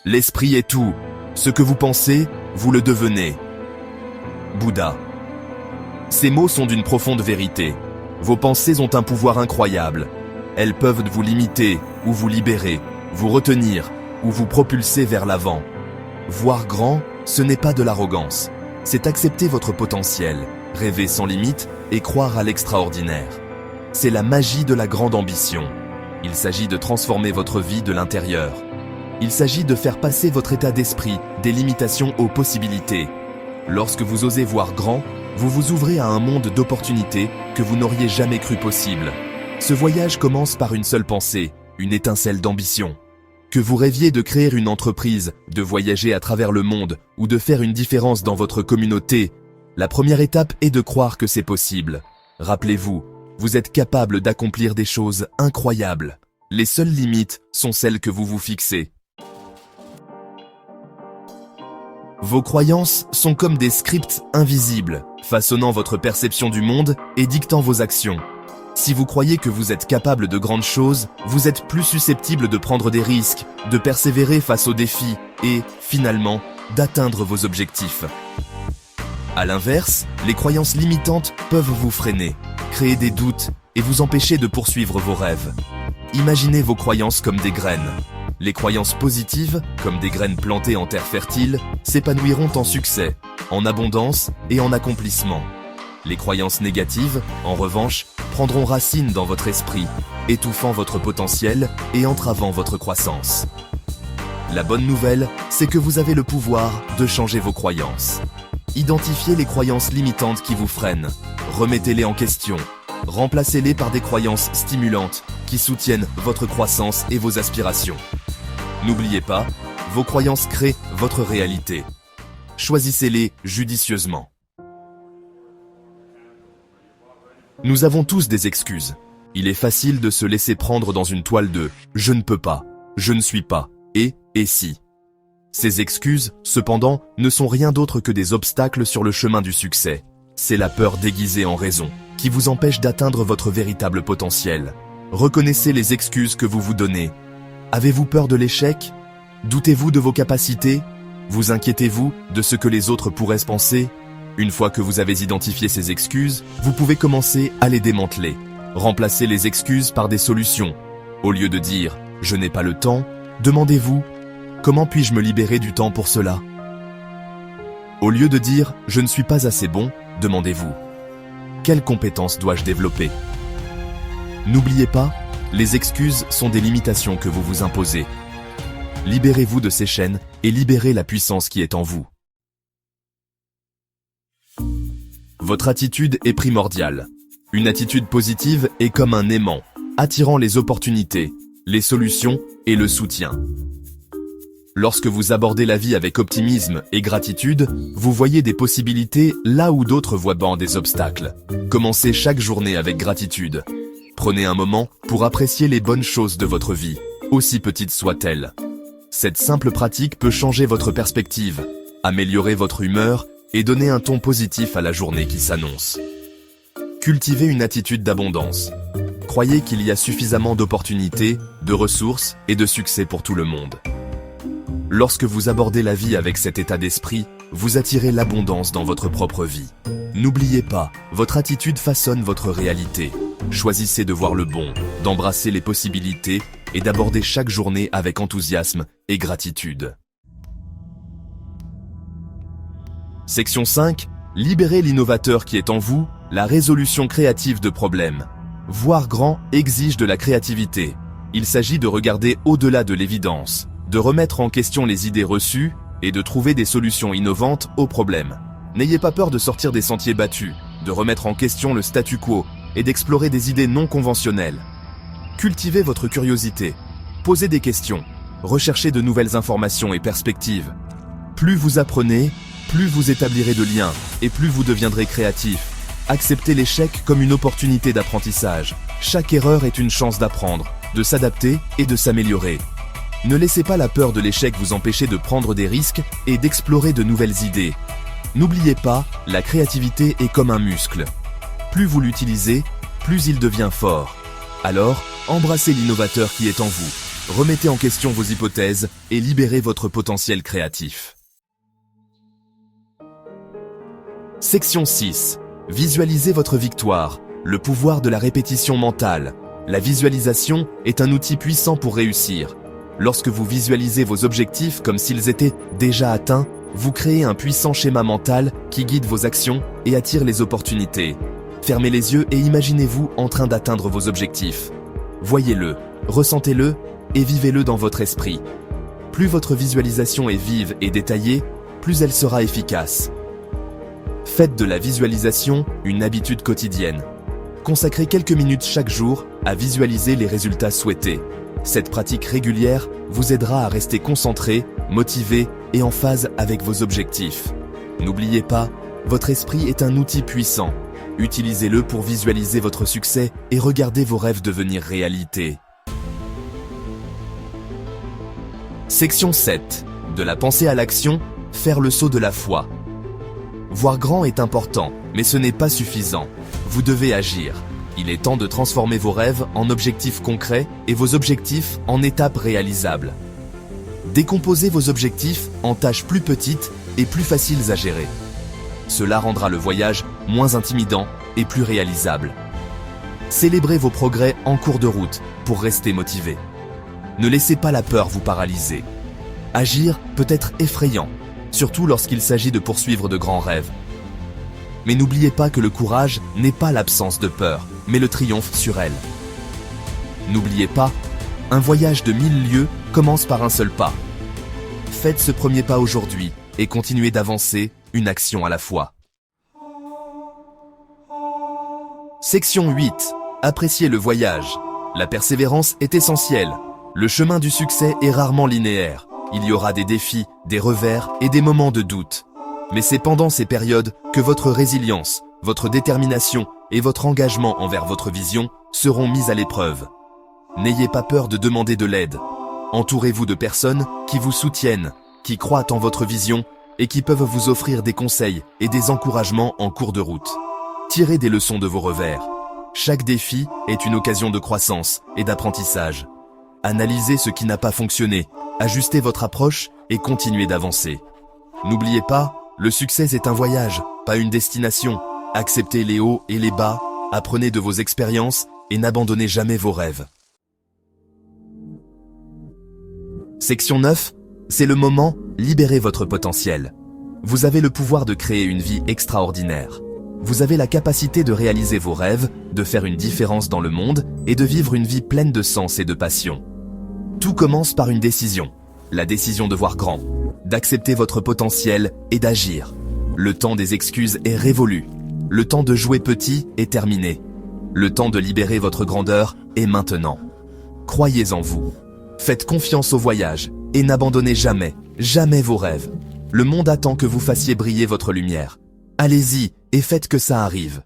L'esprit est tout. Ce que vous pensez, vous le devenez. Bouddha. Ces mots sont d'une profonde vérité. Vos pensées ont un pouvoir incroyable. Elles peuvent vous limiter ou vous libérer, vous retenir ou vous propulser vers l'avant. Voir grand, ce n'est pas de l'arrogance. C'est accepter votre potentiel, rêver sans limite et croire à l'extraordinaire. C'est la magie de la grande ambition. Il s'agit de transformer votre vie de l'intérieur. Il s'agit de faire passer votre état d'esprit des limitations aux possibilités. Lorsque vous osez voir grand, vous vous ouvrez à un monde d'opportunités que vous n'auriez jamais cru possible. Ce voyage commence par une seule pensée, une étincelle d'ambition. Que vous rêviez de créer une entreprise, de voyager à travers le monde ou de faire une différence dans votre communauté, la première étape est de croire que c'est possible. Rappelez-vous, vous êtes capable d'accomplir des choses incroyables. Les seules limites sont celles que vous vous fixez. Vos croyances sont comme des scripts invisibles, façonnant votre perception du monde et dictant vos actions. Si vous croyez que vous êtes capable de grandes choses, vous êtes plus susceptible de prendre des risques, de persévérer face aux défis et, finalement, d'atteindre vos objectifs. À l'inverse, les croyances limitantes peuvent vous freiner, créer des doutes et vous empêcher de poursuivre vos rêves. Imaginez vos croyances comme des graines. Les croyances positives, comme des graines plantées en terre fertile, s'épanouiront en succès, en abondance et en accomplissement. Les croyances négatives, en revanche, prendront racine dans votre esprit, étouffant votre potentiel et entravant votre croissance. La bonne nouvelle, c'est que vous avez le pouvoir de changer vos croyances. Identifiez les croyances limitantes qui vous freinent, remettez-les en question, remplacez-les par des croyances stimulantes qui soutiennent votre croissance et vos aspirations. N'oubliez pas, vos croyances créent votre réalité. Choisissez-les judicieusement. Nous avons tous des excuses. Il est facile de se laisser prendre dans une toile de « je ne peux pas »,« je ne suis pas » et « et si ». Ces excuses, cependant, ne sont rien d'autre que des obstacles sur le chemin du succès. C'est la peur déguisée en raison qui vous empêche d'atteindre votre véritable potentiel. Reconnaissez les excuses que vous vous donnez. Avez-vous peur de l'échec? Doutez-vous de vos capacités? Vous inquiétez-vous de ce que les autres pourraient penser? Une fois que vous avez identifié ces excuses, vous pouvez commencer à les démanteler. Remplacez les excuses par des solutions. Au lieu de dire « je n'ai pas le temps », demandez-vous « comment puis-je me libérer du temps pour cela ?» Au lieu de dire « je ne suis pas assez bon », demandez-vous « quelles compétences dois-je développer ?» N'oubliez pas, les excuses sont des limitations que vous vous imposez. Libérez-vous de ces chaînes et libérez la puissance qui est en vous. Votre attitude est primordiale. Une attitude positive est comme un aimant, attirant les opportunités, les solutions et le soutien. Lorsque vous abordez la vie avec optimisme et gratitude, vous voyez des possibilités là où d'autres voient des obstacles. Commencez chaque journée avec gratitude. Prenez un moment pour apprécier les bonnes choses de votre vie, aussi petites soient-elles. Cette simple pratique peut changer votre perspective, améliorer votre humeur et donner un ton positif à la journée qui s'annonce. Cultivez une attitude d'abondance. Croyez qu'il y a suffisamment d'opportunités, de ressources et de succès pour tout le monde. Lorsque vous abordez la vie avec cet état d'esprit, vous attirez l'abondance dans votre propre vie. N'oubliez pas, votre attitude façonne votre réalité. Choisissez de voir le bon, d'embrasser les possibilités et d'aborder chaque journée avec enthousiasme et gratitude. Section 5. Libérez l'innovateur qui est en vous, la résolution créative de problèmes. Voir grand exige de la créativité. Il s'agit de regarder au-delà de l'évidence, de remettre en question les idées reçues et de trouver des solutions innovantes aux problèmes. N'ayez pas peur de sortir des sentiers battus, de remettre en question le statu quo et d'explorer des idées non conventionnelles. Cultivez votre curiosité, posez des questions, recherchez de nouvelles informations et perspectives. Plus vous apprenez, plus vous établirez de liens et plus vous deviendrez créatif. Acceptez l'échec comme une opportunité d'apprentissage. Chaque erreur est une chance d'apprendre, de s'adapter et de s'améliorer. Ne laissez pas la peur de l'échec vous empêcher de prendre des risques et d'explorer de nouvelles idées. N'oubliez pas, la créativité est comme un muscle. Plus vous l'utilisez, plus il devient fort. Alors, embrassez l'innovateur qui est en vous. Remettez en question vos hypothèses et libérez votre potentiel créatif. Section 6. Visualisez votre victoire, le pouvoir de la répétition mentale. La visualisation est un outil puissant pour réussir. Lorsque vous visualisez vos objectifs comme s'ils étaient déjà atteints, vous créez un puissant schéma mental qui guide vos actions et attire les opportunités. Fermez les yeux et imaginez-vous en train d'atteindre vos objectifs. Voyez-le, ressentez-le et vivez-le dans votre esprit. Plus votre visualisation est vive et détaillée, plus elle sera efficace. Faites de la visualisation une habitude quotidienne. Consacrez quelques minutes chaque jour à visualiser les résultats souhaités. Cette pratique régulière vous aidera à rester concentré, motivé et en phase avec vos objectifs. N'oubliez pas, votre esprit est un outil puissant. Utilisez-le pour visualiser votre succès et regardez vos rêves devenir réalité. Section 7. De la pensée à l'action, faire le saut de la foi. Voir grand est important, mais ce n'est pas suffisant. Vous devez agir. Il est temps de transformer vos rêves en objectifs concrets et vos objectifs en étapes réalisables. Décomposez vos objectifs en tâches plus petites et plus faciles à gérer. Cela rendra le voyage moins intimidant et plus réalisable. Célébrez vos progrès en cours de route pour rester motivé. Ne laissez pas la peur vous paralyser. Agir peut être effrayant, surtout lorsqu'il s'agit de poursuivre de grands rêves. Mais n'oubliez pas que le courage n'est pas l'absence de peur, mais le triomphe sur elle. N'oubliez pas, un voyage de 1000 lieues commence par un seul pas. Faites ce premier pas aujourd'hui et continuez d'avancer, une action à la fois. Section 8. Appréciez le voyage. La persévérance est essentielle. Le chemin du succès est rarement linéaire. Il y aura des défis, des revers et des moments de doute. Mais c'est pendant ces périodes que votre résilience, votre détermination et votre engagement envers votre vision seront mis à l'épreuve. N'ayez pas peur de demander de l'aide. Entourez-vous de personnes qui vous soutiennent, qui croient en votre vision et qui peuvent vous offrir des conseils et des encouragements en cours de route. Tirez des leçons de vos revers. Chaque défi est une occasion de croissance et d'apprentissage. Analysez ce qui n'a pas fonctionné, ajustez votre approche et continuez d'avancer. N'oubliez pas, le succès est un voyage, pas une destination. Acceptez les hauts et les bas, apprenez de vos expériences et n'abandonnez jamais vos rêves. Section 9. C'est le moment, libérez votre potentiel. Vous avez le pouvoir de créer une vie extraordinaire. Vous avez la capacité de réaliser vos rêves, de faire une différence dans le monde et de vivre une vie pleine de sens et de passion. Tout commence par une décision. La décision de voir grand, d'accepter votre potentiel et d'agir. Le temps des excuses est révolu. Le temps de jouer petit est terminé. Le temps de libérer votre grandeur est maintenant. Croyez en vous. Faites confiance au voyage et n'abandonnez jamais, jamais vos rêves. Le monde attend que vous fassiez briller votre lumière. Allez-y et faites que ça arrive.